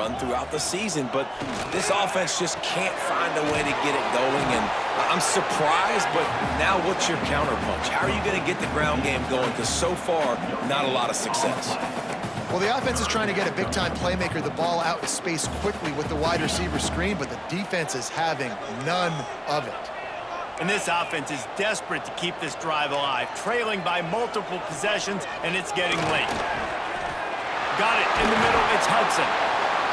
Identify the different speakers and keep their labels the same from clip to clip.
Speaker 1: run throughout the season, but this offense just can't find a way to get it going, and I'm surprised, but now what's your counterpunch? How are you going to get the ground game going? Because so far, not a lot of success.
Speaker 2: Well, the offense is trying to get a big-time playmaker the ball out in space quickly with the wide receiver screen, but the defense is having none of it.
Speaker 3: And this offense is desperate to keep this drive alive, trailing by multiple possessions, and it's getting late. Got it in the middle, it's Hudson.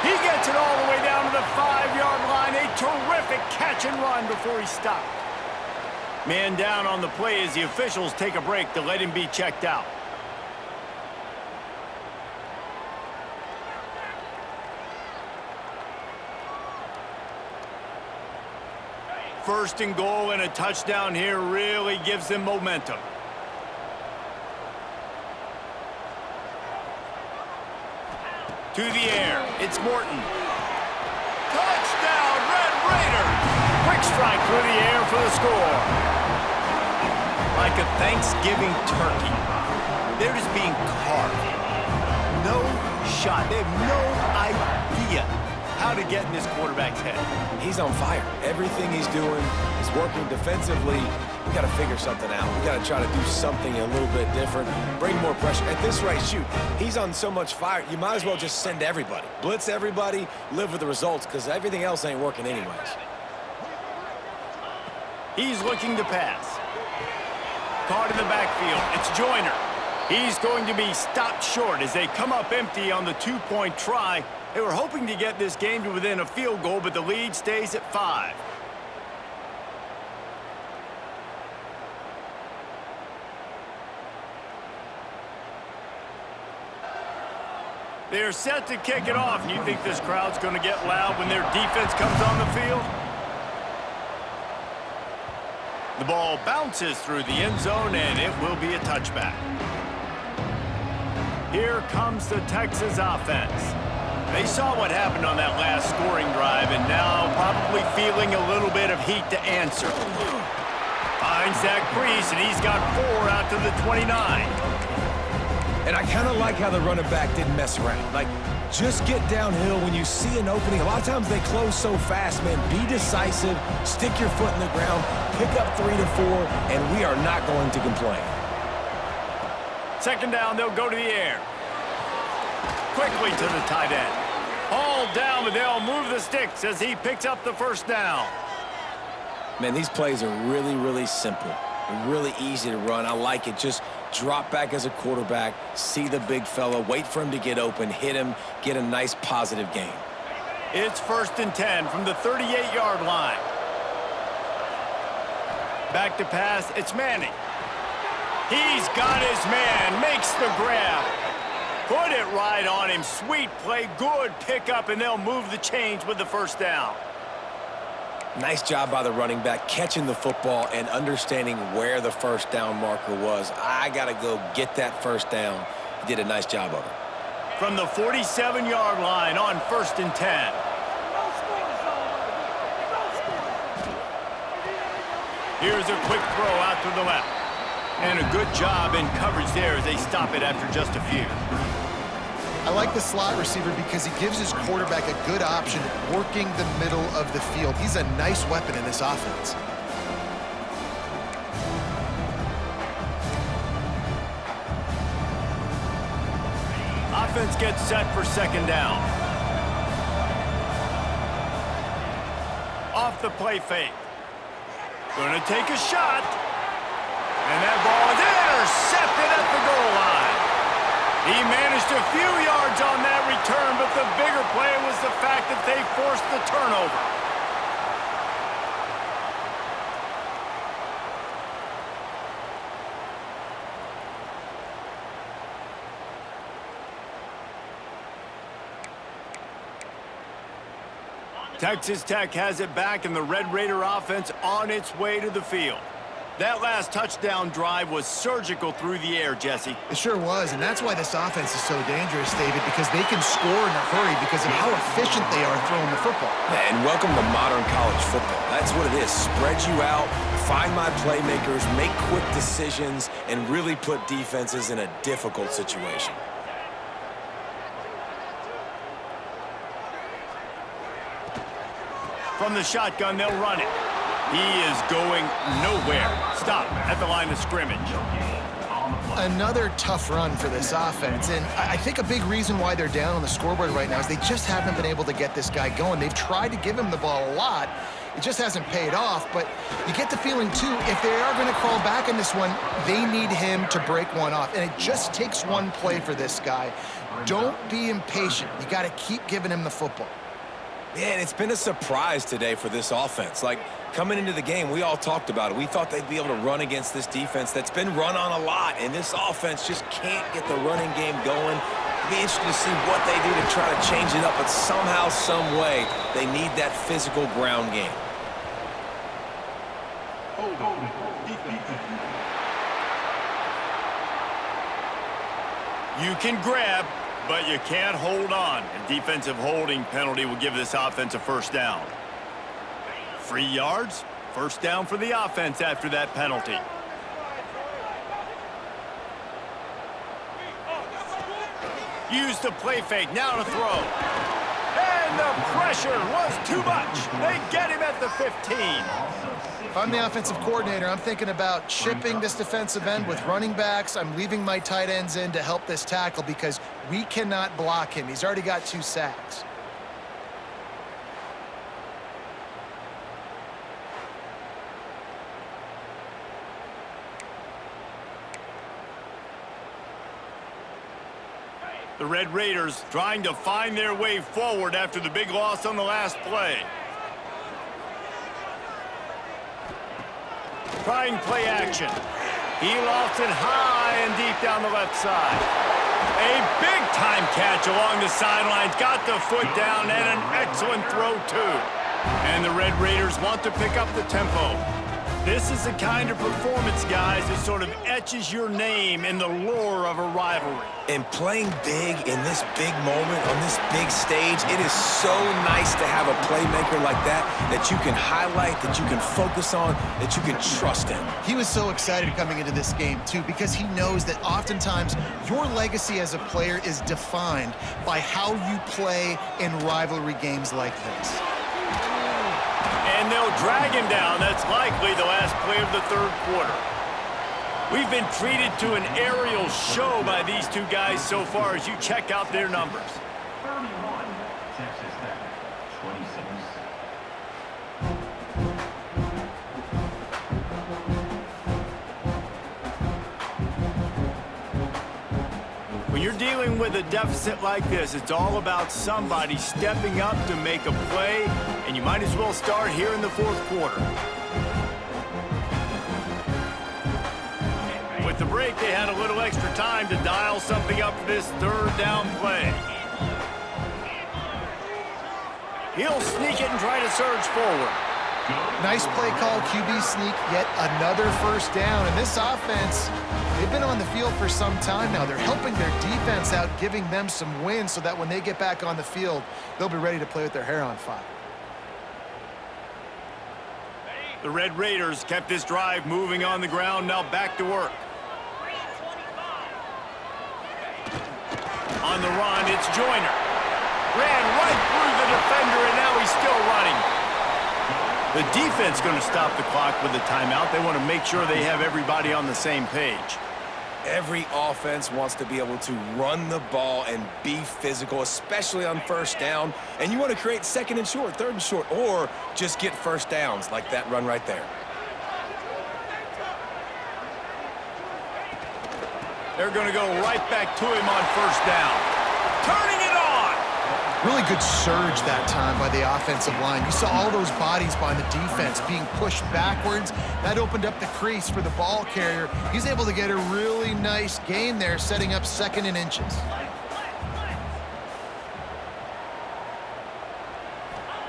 Speaker 3: He gets it all the way down to the 5-yard line. A terrific catch and run before he stopped. Man down on the play as the officials take a break to let him be checked out. First and goal and a touchdown here really gives them momentum. To the air, it's Morton. Touchdown, Red Raiders! Quick strike through the air for the score. Like a Thanksgiving turkey, they're just being carved. No shot. They have no idea how to get in this quarterback's head.
Speaker 1: He's on fire. Everything he's doing is working defensively. We got to figure something out. We got to try to do something a little bit different, bring more pressure. At this rate, shoot, he's on so much fire, you might as well just send everybody. Blitz everybody, live with the results, because everything else ain't working anyways.
Speaker 3: He's looking to pass. Caught in the backfield. It's Joyner. He's going to be stopped short as they come up empty on the two-point try. They were hoping to get this game to within a field goal, but the lead stays at 5. They're set to kick it off. You think this crowd's going to get loud when their defense comes on the field? The ball bounces through the end zone, and it will be a touchback. Here comes the Texas offense. They saw what happened on that last scoring drive, and now probably feeling a little bit of heat to answer. Finds that crease, and he's got 4 out to the 29.
Speaker 1: And I kind of like how the running back didn't mess around. Like, just get downhill when you see an opening. A lot of times they close so fast, man. Be decisive, stick your foot in the ground, pick up 3 to 4, and we are not going to complain.
Speaker 3: Second down, they'll go to the air. Quickly to the tight end. All down, but they'll move the sticks as he picks up the first down.
Speaker 1: Man, these plays are really, really simple. Really easy to run. I like it. Just drop back as a quarterback, see the big fella, wait for him to get open, hit him, get a nice positive gain.
Speaker 3: It's 1st and 10 from the 38-yard line. Back to pass, it's Manning. He's got his man, makes the grab. Put it right on him. Sweet play, good pickup, and they'll move the chains with the first down.
Speaker 1: Nice job by the running back, catching the football and understanding where the first down marker was. I got to go get that first down. He did a nice job of it.
Speaker 3: From the 47-yard line on 1st and 10. Here's a quick throw out to the left. And a good job in coverage there as they stop it after just a few.
Speaker 2: I like the slot receiver because he gives his quarterback a good option working the middle of the field. He's a nice weapon in this offense.
Speaker 3: Offense gets set for second down. Off the play fake. Gonna take a shot. And that ball is intercepted at the goal line. He managed a few yards on that return, but the bigger play was the fact that they forced the turnover. Texas Tech has it back, and the Red Raider offense on its way to the field. That last touchdown drive was surgical through the air, Jesse.
Speaker 2: It sure was, and that's why this offense is so dangerous, David, because they can score in a hurry because of how efficient they are throwing the football.
Speaker 1: And welcome to modern college football. That's what it is. Spread you out, find my playmakers, make quick decisions, and really put defenses in a difficult situation.
Speaker 3: From the shotgun, they'll run it. He is going nowhere. Stop at the line of scrimmage.
Speaker 2: Another tough run for this offense, and I think a big reason why they're down on the scoreboard right now is they just haven't been able to get this guy going. They've tried to give him the ball a lot. It just hasn't paid off, but you get the feeling, too, if they are going to crawl back in this one, they need him to break one off, and it just takes one play for this guy. Don't be impatient. You got to keep giving him the football.
Speaker 1: Man, it's been a surprise today for this offense. Like, coming into the game, we all talked about it. We thought they'd be able to run against this defense that's been run on a lot, and this offense just can't get the running game going. It'll be interesting to see what they do to try to change it up, but somehow, some way, they need that physical ground game.
Speaker 3: You can grab, but you can't hold on. A defensive holding penalty will give this offense a first down. 3 yards, first down for the offense after that penalty. Use the play fake, now to throw. And the pressure was too much. They get him at the 15.
Speaker 2: If I'm the offensive coordinator, I'm thinking about chipping this defensive end with running backs. I'm leaving my tight ends in to help this tackle because we cannot block him. He's already got 2 sacks.
Speaker 3: The Red Raiders trying to find their way forward after the big loss on the last play. Trying play action. He lofts it high and deep down the left side. A big-time catch along the sidelines. Got the foot down and an excellent throw, too. And the Red Raiders want to pick up the tempo. This is the kind of performance, guys, that sort of etches your name in the lore of a rivalry.
Speaker 1: And playing big in this big moment, on this big stage, it is so nice to have a playmaker like that you can highlight, that you can focus on, that you can trust in.
Speaker 2: He was so excited coming into this game, too, because he knows that oftentimes your legacy as a player is defined by how you play in rivalry games like this.
Speaker 3: And they'll drag him down. That's likely the last play of the third quarter. We've been treated to an aerial show by these two guys so far as you check out their numbers.
Speaker 4: 31, Texas Tech, 26.
Speaker 3: When you're dealing with a deficit like this, it's all about somebody stepping up to make a play, and you might as well start here in the fourth quarter. With the break, they had a little extra time to dial something up for this third down play. He'll sneak it and try to surge forward.
Speaker 2: Nice play call, QB sneak, yet another first down. And this offense, they've been on the field for some time now. They're helping their defense out, giving them some wins so that when they get back on the field, they'll be ready to play with their hair on fire.
Speaker 3: The Red Raiders kept this drive moving on the ground, now back to work. On the run, it's Joyner. Ran right through the defender, and now he's still running. The defense going to stop the clock with a timeout. They want to make sure they have everybody on the same page.
Speaker 1: Every offense wants to be able to run the ball and be physical, especially on first down. And you want to create second and short, third and short, or just get first downs like that run right there.
Speaker 3: They're going to go right back to him on first down. Turning it on!
Speaker 2: Really good surge that time by the offensive line. You saw all those bodies by the defense being pushed backwards. That opened up the crease for the ball carrier. He's able to get a really nice gain there, setting up second and inches.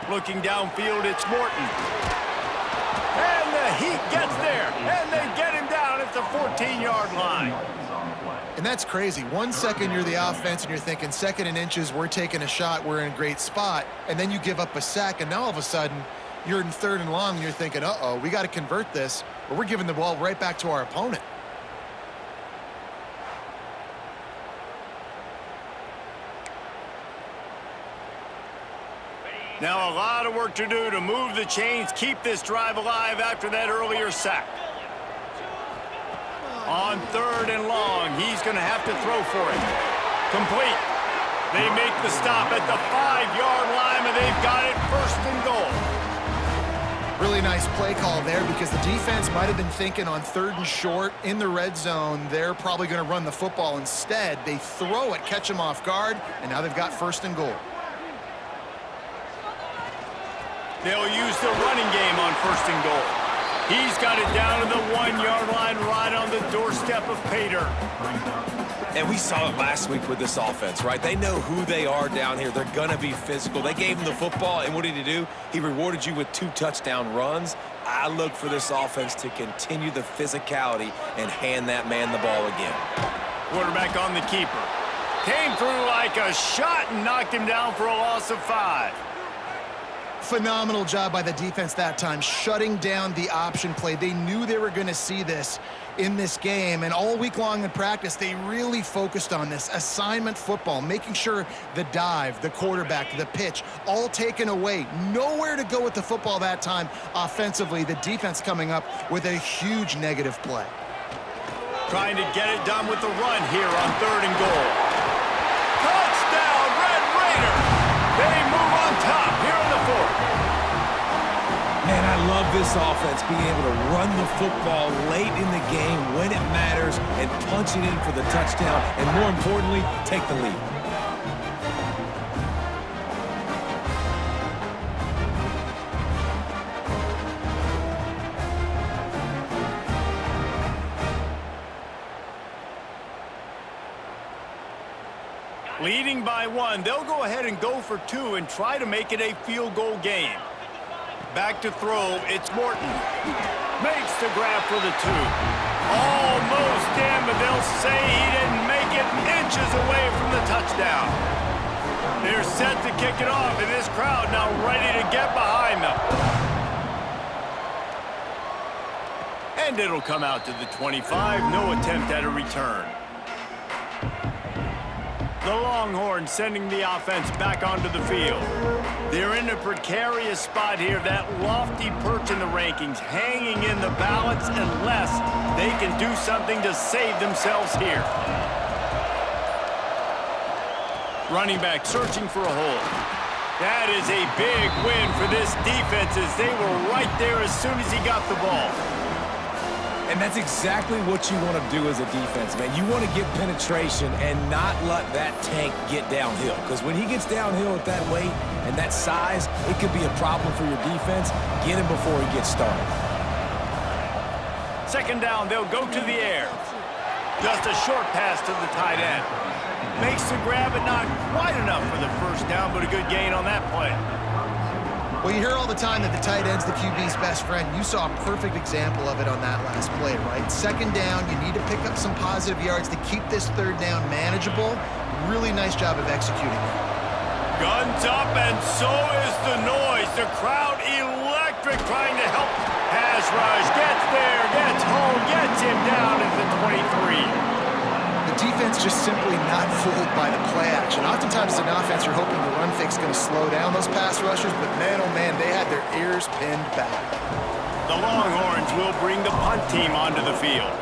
Speaker 3: Looking downfield, it's Morton. And the Heat gets there, and they get him down at the 14-yard line.
Speaker 2: And that's crazy. 1 second you're the offense and you're thinking second and inches, we're taking a shot, we're in a great spot. And then you give up a sack, and now all of a sudden you're in third and long and you're thinking, uh-oh, we got to convert this, or we're giving the ball right back to our opponent.
Speaker 3: Now a lot of work to do to move the chains, keep this drive alive after that earlier sack. On 3rd and long, he's going to have to throw for it. Complete. They make the stop at the 5-yard line, and they've got it 1st and goal.
Speaker 2: Really nice play call there because the defense might have been thinking on 3rd and short in the red zone. They're probably going to run the football instead. They throw it, catch them off guard, and now they've got 1st and goal.
Speaker 3: They'll use the running game on 1st and goal. He's got it down to the 1-yard line right on the doorstep of Pater.
Speaker 1: And we saw it last week with this offense, right? They know who they are down here. They're going to be physical. They gave him the football, and what did he do? He rewarded you with 2 touchdown runs. I look for this offense to continue the physicality and hand that man the ball again.
Speaker 3: Quarterback on the keeper. Came through like a shot and knocked him down for a loss of 5.
Speaker 2: Phenomenal job by the defense that time, shutting down the option play. They knew they were going to see this in this game, and all week long in practice, they really focused on this assignment football, making sure the dive, the quarterback, the pitch, all taken away. Nowhere to go with the football that time offensively. The defense coming up with a huge negative play.
Speaker 3: Trying to get it done with the run here on 3rd and goal. Touchdown, Red Raiders! They move on top here in the 4th.
Speaker 1: Man, I love this offense being able to run the football late in the game when it matters and punch it in for the touchdown, and more importantly, take the lead.
Speaker 3: Leading by 1, they'll go ahead and go for 2 and try to make it a field goal game. Back to throw, it's Morton. Makes the grab for the 2. Almost in, but they'll say he didn't make it, inches away from the touchdown. They're set to kick it off, and this crowd now ready to get behind them. And it'll come out to the 25, no attempt at a return. The Longhorns sending the offense back onto the field. They're in a precarious spot here, that lofty perch in the rankings, hanging in the balance unless they can do something to save themselves here. Running back searching for a hole. That is a big win for this defense as they were right there as soon as he got the ball.
Speaker 1: And that's exactly what you want to do as a defense, man. You want to get penetration and not let that tank get downhill. Because when he gets downhill at that weight and that size, it could be a problem for your defense. Get him before he gets started.
Speaker 3: 2nd down, they'll go to the air. Just a short pass to the tight end. Makes the grab, but not quite enough for the 1st down, but a good gain on that play.
Speaker 2: Well, you hear all the time that the tight end's the QB's best friend. You saw a perfect example of it on that last play, right? 2nd down, you need to pick up some positive yards to keep this 3rd down manageable. Really nice job of executing that.
Speaker 3: Guns up, and so is the noise. The crowd electric, trying to help. Pass rush, gets there, gets home, gets him down at the 23.
Speaker 2: The defense just simply not fooled by the play action. Oftentimes as an offense, you're hoping the run fake's going to slow down those pass rushers, but man, oh man, they had their ears pinned back.
Speaker 3: The Longhorns will bring the punt team onto the field.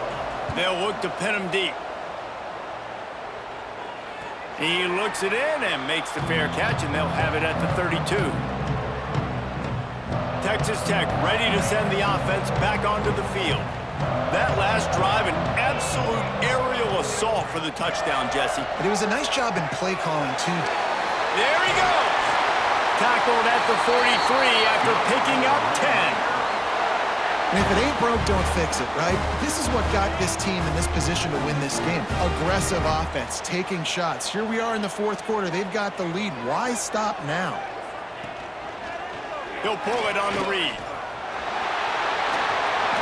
Speaker 3: They'll look to pin him deep. He looks it in and makes the fair catch, and they'll have it at the 32. Texas Tech ready to send the offense back onto the field. That last drive, an absolute aerial assault for the touchdown, Jesse.
Speaker 2: But it was a nice job in play calling, too.
Speaker 3: There he goes! Tackled at the 43 after picking up 10.
Speaker 2: And if it ain't broke, don't fix it, right? This is what got this team in this position to win this game. Aggressive offense, taking shots. Here we are in the 4th quarter. They've got the lead. Why stop now?
Speaker 3: He'll pull it on the read.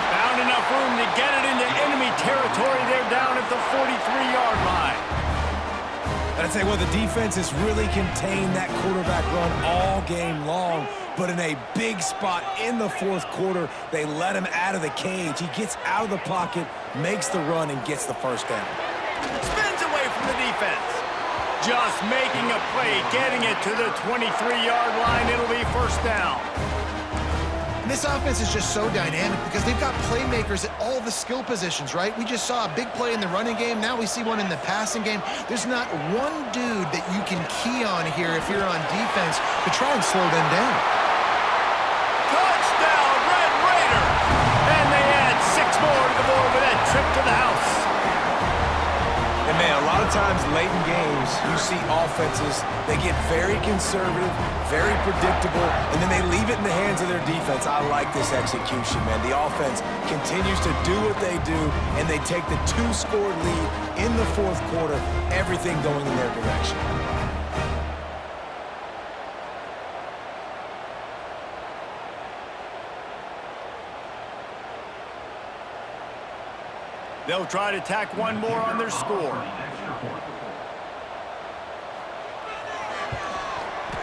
Speaker 3: Found enough room to get it into enemy territory. They're down at the 43-yard line.
Speaker 1: And I'd say, well, the defense has really contained that quarterback run all game long. But in a big spot in the 4th quarter, they let him out of the cage. He gets out of the pocket, makes the run, and gets the 1st down.
Speaker 3: Spins away from the defense. Just making a play, getting it to the 23-yard line. It'll be first down.
Speaker 2: And this offense is just so dynamic because they've got playmakers at all the skill positions, right? We just saw a big play in the running game. Now we see one in the passing game. There's not one dude that you can key on here if you're on defense to try and slow them down.
Speaker 3: Touchdown, Red Raiders! And they add 6 more to the board with that trip to the house.
Speaker 1: And man, a lot of times late in games, you see offenses, they get very conservative, very predictable, and then they leave it in the hands of their defense. I like this execution, man. The offense continues to do what they do, and they take the 2-score lead in the fourth quarter, everything going in their direction.
Speaker 3: They'll try to tack one more on their score.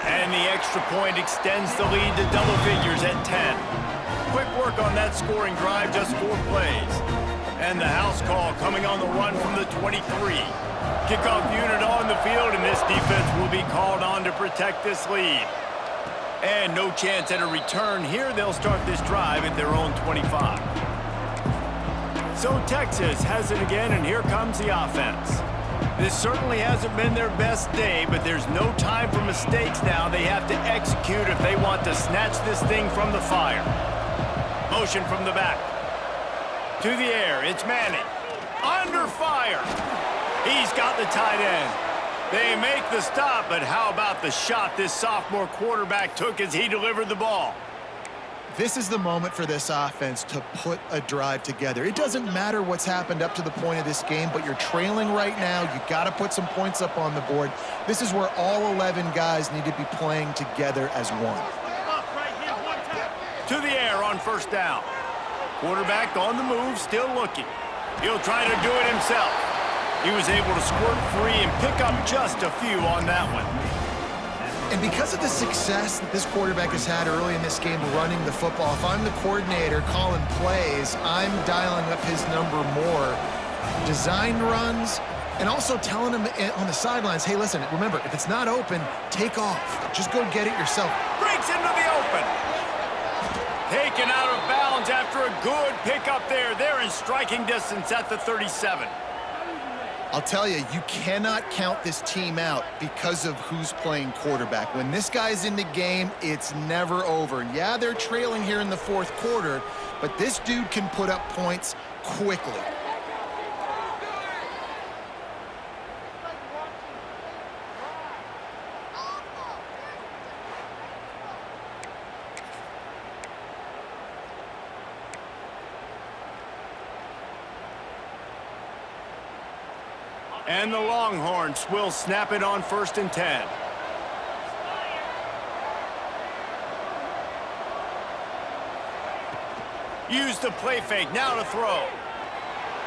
Speaker 3: And the extra point extends the lead to double figures at 10. Quick work on that scoring drive, just 4 plays. And the house call coming on the run from the 23. Kickoff unit on the field, and this defense will be called on to protect this lead. And no chance at a return here. They'll start this drive at their own 25. So Texas has it again, and here comes the offense. This certainly hasn't been their best day, but there's no time for mistakes now. They have to execute if they want to snatch this thing from the fire. Motion from the back. To the air, it's Manning. Under fire. He's got the tight end. They make the stop, but how about the shot this sophomore quarterback took as he delivered the ball?
Speaker 2: This is the moment for this offense to put a drive together. It doesn't matter what's happened up to the point of this game, but you're trailing right now. You got to put some points up on the board. This is where all 11 guys need to be playing together as one.
Speaker 3: To the air on first down. Quarterback on the move, still looking. He'll try to do it himself. He was able to squirt free and pick up just a few on that one.
Speaker 2: And because of the success that this quarterback has had early in this game running the football, if I'm the coordinator calling plays, I'm dialing up his number more. Designed runs, and also telling him on the sidelines, hey, listen, remember, if it's not open, take off. Just go get it yourself.
Speaker 3: Breaks into the open. Taken out of bounds after a good pickup there. They're in striking distance at the 37.
Speaker 2: I'll tell you, you cannot count this team out because of who's playing quarterback. When this guy's in the game, it's never over. Yeah, they're trailing here in the fourth quarter, but this dude can put up points quickly.
Speaker 3: And the Longhorns will snap it on 1st and 10. Use the play fake, now to throw.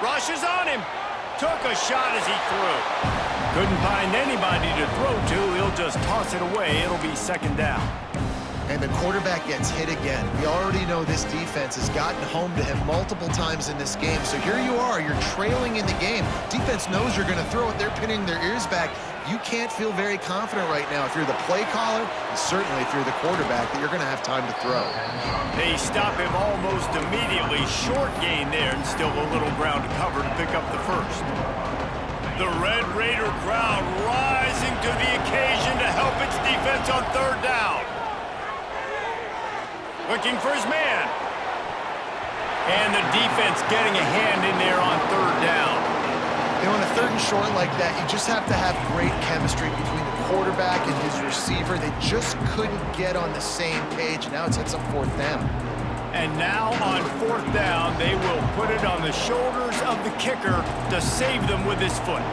Speaker 3: Rushes on him. Took a shot as he threw. Couldn't find anybody to throw to. He'll just toss it away. It'll be 2nd down.
Speaker 2: And the quarterback gets hit again. We already know this defense has gotten home to him multiple times in this game. So here you are, you're trailing in the game. Defense knows you're going to throw it. They're pinning their ears back. You can't feel very confident right now if you're the play caller, and certainly if you're the quarterback, that you're going to have time to throw.
Speaker 3: They stop him almost immediately. Short gain there, and still a little ground to cover to pick up the first. The Red Raider crowd rising to the occasion to help its defense on 3rd down. Looking for his man. And the defense getting a hand in there on 3rd down.
Speaker 2: And on a 3rd and short like that, you just have to have great chemistry between the quarterback and his receiver. They just couldn't get on the same page. Now it's hits up 4th down.
Speaker 3: And now on 4th down, they will put it on the shoulders of the kicker to save them with his foot.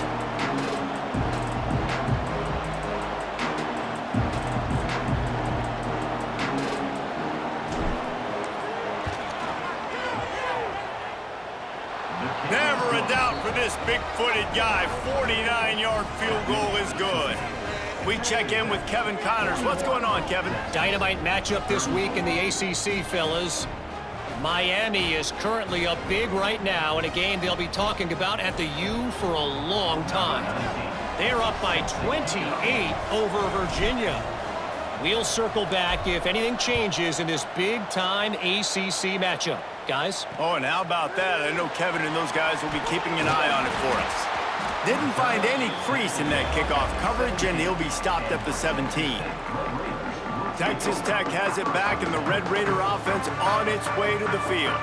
Speaker 3: Never a doubt for this big-footed guy. 49-yard field goal is good. We check in with Kevin Connors. What's going on, Kevin?
Speaker 5: Dynamite matchup this week in the ACC, fellas. Miami is currently up big right now in a game they'll be talking about at the U for a long time. They're up by 28 over Virginia. We'll circle back if anything changes in this big-time ACC matchup. Guys?
Speaker 3: Oh, and how about that? I know Kevin and those guys will be keeping an eye on it for us. Didn't find any crease in that kickoff coverage, and he'll be stopped at the 17. Texas Tech has it back, and the Red Raider offense on its way to the field.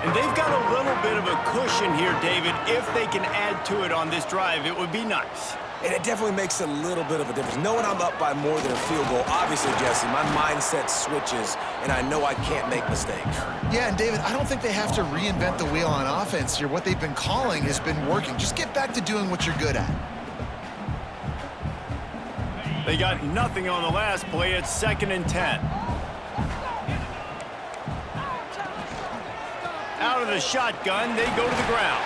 Speaker 3: And they've got a little bit of a cushion here, David. If they can add to it on this drive, it would be nice.
Speaker 1: And it definitely makes a little bit of a difference. Knowing I'm up by more than a field goal, obviously, Jesse, my mindset switches, and I know I can't make mistakes.
Speaker 2: Yeah, and David, I don't think they have to reinvent the wheel on offense here. What they've been calling has been working. Just get back to doing what you're good at.
Speaker 3: They got nothing on the last play. It's 2nd and 10. Out of the shotgun, they go to the ground.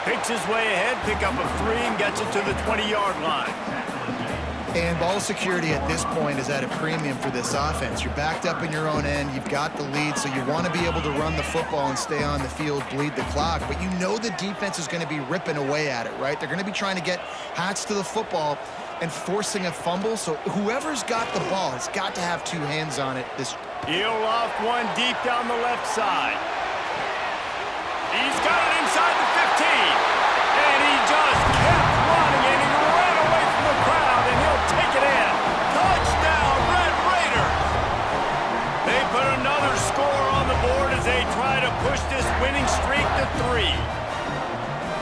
Speaker 3: Picks his way ahead, pick up a 3, and gets it to the 20-yard line.
Speaker 2: And ball security at this point is at a premium for this offense. You're backed up in your own end. You've got the lead, so you want to be able to run the football and stay on the field, bleed the clock. But you know the defense is going to be ripping away at it, right? They're going to be trying to get Hats to the football and forcing a fumble. So whoever's got the ball has got to have 2 hands on it.
Speaker 3: He'll loft one deep down the left side. He's got it inside the 15. And he just kept running, and he ran away from the crowd, and he'll take it in. Touchdown, Red Raiders! They put another score on the board as they try to push this winning streak to 3.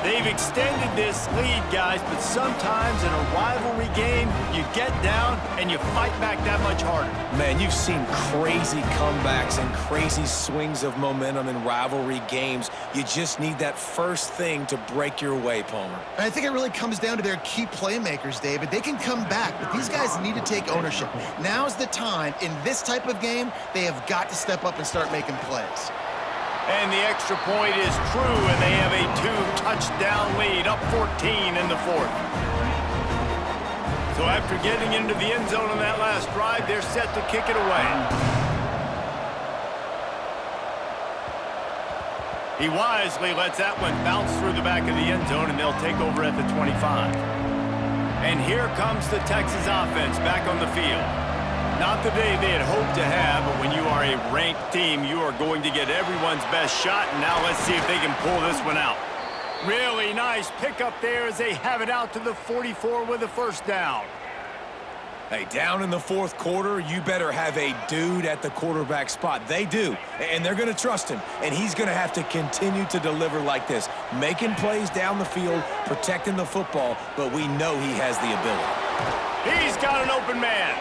Speaker 3: They've extended this lead, guys, but sometimes in a rivalry game, you get down and you fight back that much harder.
Speaker 1: Man, you've seen crazy comebacks and crazy swings of momentum in rivalry games. You just need that first thing to break your way, Palmer.
Speaker 2: And I think it really comes down to their key playmakers, David. They can come back, but these guys need to take ownership. Now's the time. In this type of game, they have got to step up and start making plays.
Speaker 3: And the extra point is true, and they have a 2-touchdown lead, up 14 in the 4th. So after getting into the end zone on that last drive, they're set to kick it away. He wisely lets that one bounce through the back of the end zone, and they'll take over at the 25. And here comes the Texas offense back on the field. Not the day they had hoped to have, but when you are a ranked team, you are going to get everyone's best shot, and now let's see if they can pull this one out. Really nice pickup there as they have it out to the 44 with a 1st down.
Speaker 1: Hey, down in the 4th quarter, you better have a dude at the quarterback spot. They do, and they're going to trust him, and he's going to have to continue to deliver like this, making plays down the field, protecting the football, but we know he has the ability.
Speaker 3: He's got an open man.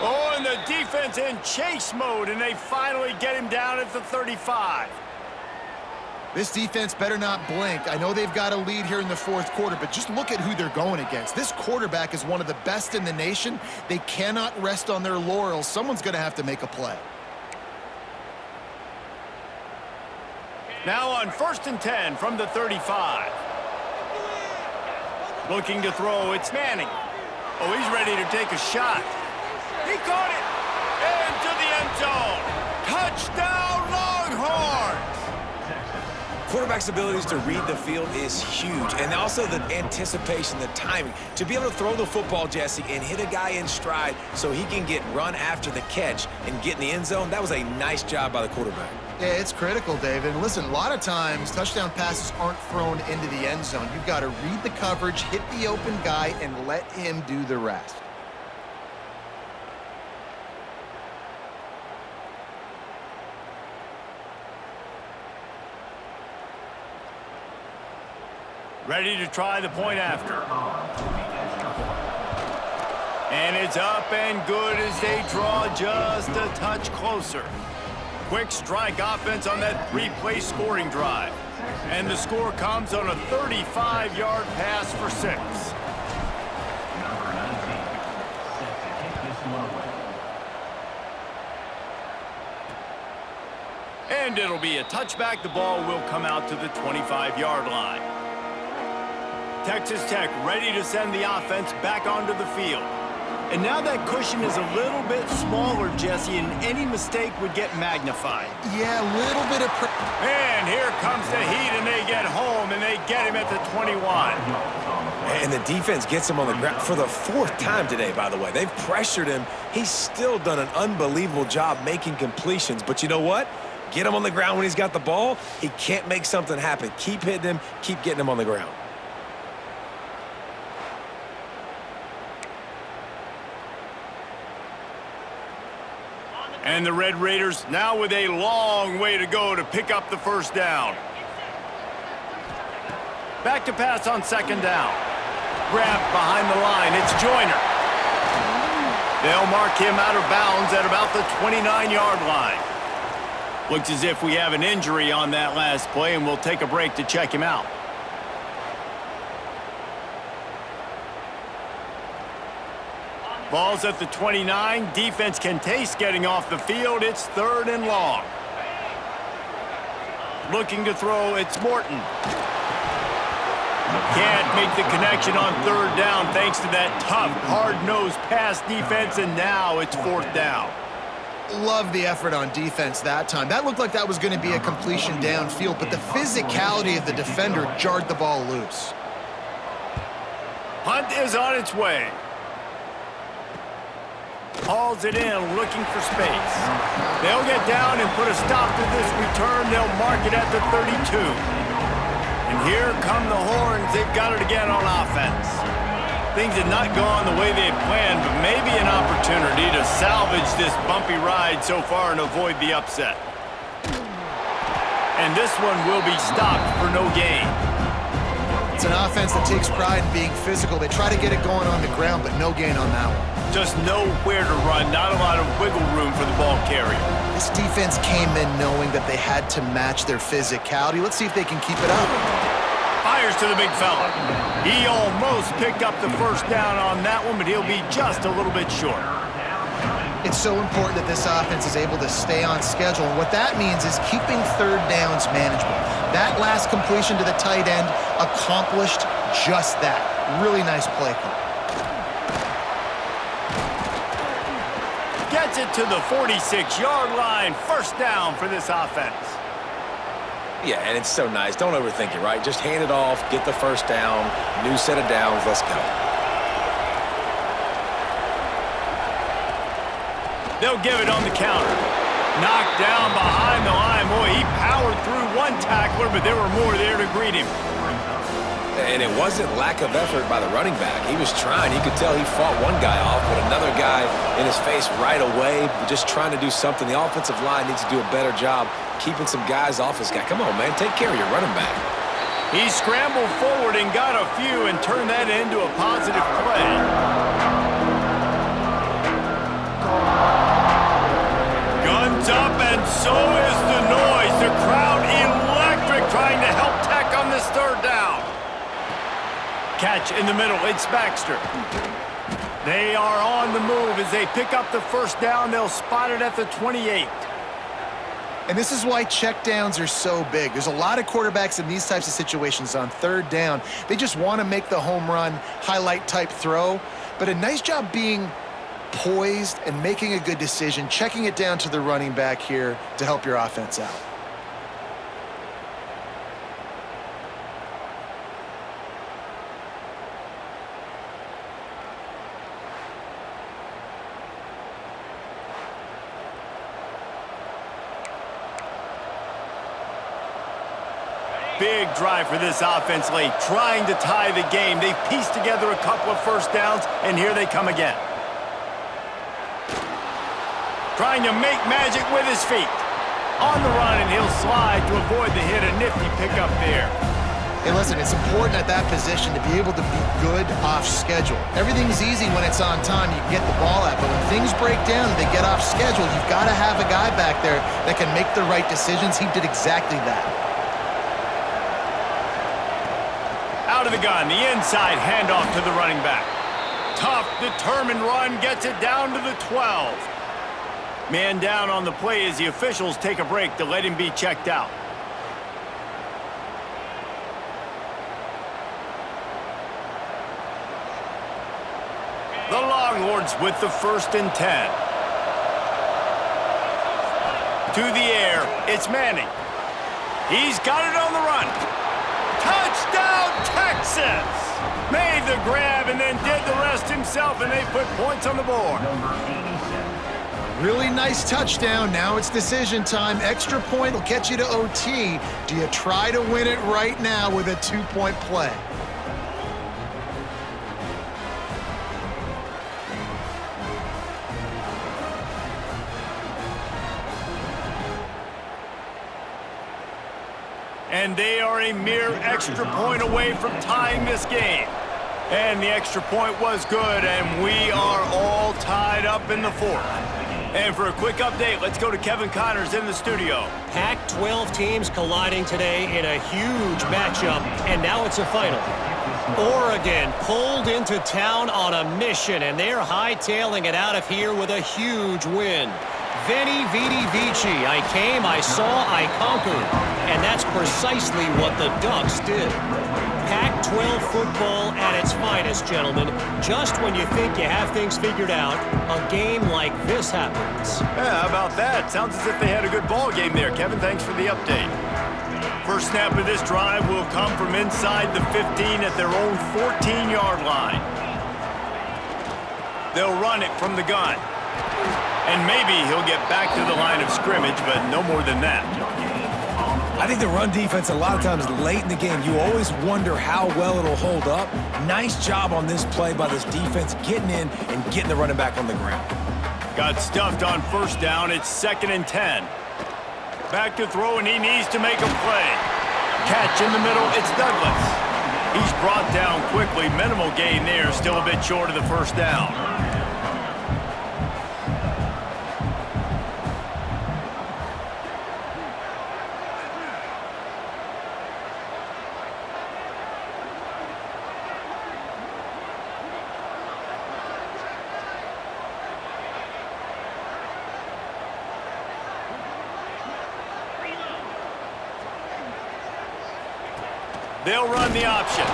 Speaker 3: Oh, and the defense in chase mode, and they finally get him down at the 35.
Speaker 2: This defense better not blink. I know they've got a lead here in the 4th quarter, but just look at who they're going against. This quarterback is one of the best in the nation. They cannot rest on their laurels. Someone's going to have to make a play.
Speaker 3: Now on 1st and 10 from the 35. Looking to throw, it's Manning. Oh, he's ready to take a shot. He caught it! Into the end zone! Touchdown, Longhorns!
Speaker 1: Quarterback's abilities to read the field is huge, and also the anticipation, the timing. To be able to throw the football, Jesse, and hit a guy in stride so he can get run after the catch and get in the end zone, that was a nice job by the quarterback.
Speaker 2: Yeah, it's critical, David. Listen, a lot of times touchdown passes aren't thrown into the end zone. You've got to read the coverage, hit the open guy, and let him do the rest.
Speaker 3: Ready to try the point after. And it's up and good as they draw just a touch closer. Quick strike offense on that 3-play scoring drive. And the score comes on a 35-yard pass for 6.
Speaker 4: Number 19, set to kick this one away.
Speaker 3: And it'll be a touchback. The ball will come out to the 25-yard line. Texas Tech ready to send the offense back onto the field. And now that cushion is a little bit smaller, Jesse, and any mistake would get magnified.
Speaker 2: Yeah, a little bit of...
Speaker 3: And here comes the heat, and they get home, and they get him at the 21.
Speaker 1: And the defense gets him on the ground for the 4th time today, by the way. They've pressured him. He's still done an unbelievable job making completions. But you know what? Get him on the ground when he's got the ball. He can't make something happen. Keep hitting him. Keep getting him on the ground.
Speaker 3: And the Red Raiders now with a long way to go to pick up the first down. Back to pass on 2nd down. Grabbed behind the line. It's Joyner. They'll mark him out of bounds at about the 29-yard line. Looks as if we have an injury on that last play, and we'll take a break to check him out. Ball's at the 29. Defense can taste getting off the field. It's 3rd and long. Looking to throw, it's Morton. Can't make the connection on 3rd down thanks to that tough, hard-nosed pass defense, and now it's 4th down.
Speaker 2: Love the effort on defense that time. That looked like that was going to be a completion downfield, but the physicality of the defender jarred the ball loose.
Speaker 3: Punt is on its way. Hauls it in, looking for space. They'll get down and put a stop to this return. They'll mark it at the 32. And here come the horns. They've got it again on offense. Things had not gone the way they had planned, but maybe an opportunity to salvage this bumpy ride so far and avoid the upset. And this one will be stopped for no gain.
Speaker 2: It's an offense that takes pride in being physical. They try to get it going on the ground, but no gain on that one.
Speaker 3: Just nowhere to run, not a lot of wiggle room for the ball carrier.
Speaker 2: This defense came in knowing that they had to match their physicality. Let's see if they can keep it up.
Speaker 3: Fires to the big fella. He almost picked up the first down on that one, but he'll be just a little bit short.
Speaker 2: It's so important that this offense is able to stay on schedule. And what that means is keeping 3rd downs manageable. That last completion to the tight end accomplished just that. Really nice play call.
Speaker 3: Gets it to the 46-yard line. 1st down for this offense.
Speaker 1: Yeah, and it's so nice. Don't overthink it, right? Just hand it off, get the 1st down, new set of downs, let's go.
Speaker 3: They'll give it on the counter. Knocked down behind the line. Boy, he powered through one tackler, but there were more there to greet him.
Speaker 1: And it wasn't lack of effort by the running back. He was trying. You could tell he fought one guy off, but another guy in his face right away, just trying to do something. The offensive line needs to do a better job keeping some guys off this guy. Come on, man. Take care of your running back.
Speaker 3: He scrambled forward and got a few and turned that into a positive play. Guns up, and so is the noise. The crowd electric, trying to help Tech on this 3rd down. Catch in the middle. It's Baxter. They are on the move as they pick up the 1st down. They'll spot it at the 28.
Speaker 2: And this is why checkdowns are so big. There's a lot of quarterbacks in these types of situations on 3rd down. They just want to make the home run, highlight type throw. But a nice job being poised and making a good decision, checking it down to the running back here to help your offense out.
Speaker 3: Big drive for this offense late, trying to tie the game. They've pieced together a couple of 1st downs, and here they come again. Trying to make magic with his feet. On the run, and he'll slide to avoid the hit. A nifty pickup there.
Speaker 2: Hey, listen, it's important at that position to be able to be good off schedule. Everything's easy when it's on time. You can get the ball out, but when things break down and they get off schedule, you've got to have a guy back there that can make the right decisions. He did exactly that.
Speaker 3: Out of the gun, the inside handoff to the running back. Tough, determined run, gets it down to the 12. Man down on the play as the officials take a break to let him be checked out. The Longhorns with the 1st and 10. To the air, it's Manning. He's got it on the run. Touchdown, Texas made the grab and then did the rest himself, and they put points on the board.
Speaker 4: Number 87.
Speaker 2: Really nice touchdown. Now it's decision time. Extra point will get you to OT. Do you try to win it right now with a 2-point play?
Speaker 3: And they are a mere extra point away from tying this game. And the extra point was good, and we are all tied up in the fourth. And for a quick update, let's go to Kevin Connors in the studio.
Speaker 5: Pac-12 teams colliding today in a huge matchup, and now it's a final. Oregon pulled into town on a mission, and they're hightailing it out of here with a huge win. Veni, Vidi, Vici. I came, I saw, I conquered. And that's precisely what the Ducks did. Pac-12 football at its finest, gentlemen. Just when you think you have things figured out, a game like this happens.
Speaker 3: Yeah, how about that? Sounds as if they had a good ball game there. Kevin, thanks for the update. First snap of this drive will come from inside the 15 at their own 14-yard line. They'll run it from the gun. And maybe he'll get back to the line of scrimmage, but no more than that.
Speaker 1: I think the run defense, a lot of times late in the game, you always wonder how well it'll hold up. Nice job on this play by this defense, getting in and getting the running back on the ground.
Speaker 3: Got stuffed on first down. It's 2nd and 10. Back to throw, and he needs to make a play. Catch in the middle. It's Douglas. He's brought down quickly. Minimal gain there. Still a bit short of the first down. They'll run the option.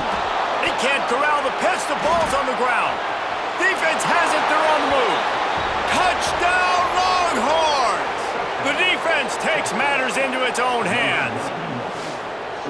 Speaker 3: They can't corral the pitch. The ball's on the ground. Defense has it. They're on the move. Touchdown, Longhorns! The defense takes matters into its own hands.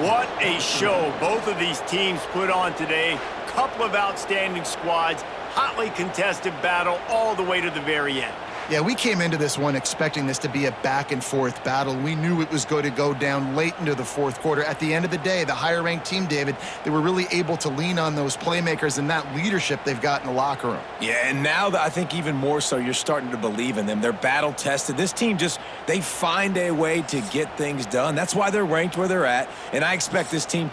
Speaker 3: What a show both of these teams put on today. Couple of outstanding squads. Hotly contested battle all the way to the very end.
Speaker 2: Yeah, we came into this one expecting this to be a back-and-forth battle. We knew it was going to go down late into the fourth quarter. At the end of the day, the higher-ranked team, David, they were really able to lean on those playmakers and that leadership they've got in the locker room.
Speaker 1: Yeah, and now I think even more so, you're starting to believe in them. They're battle-tested. This team they find a way to get things done. That's why they're ranked where they're at, and I expect this team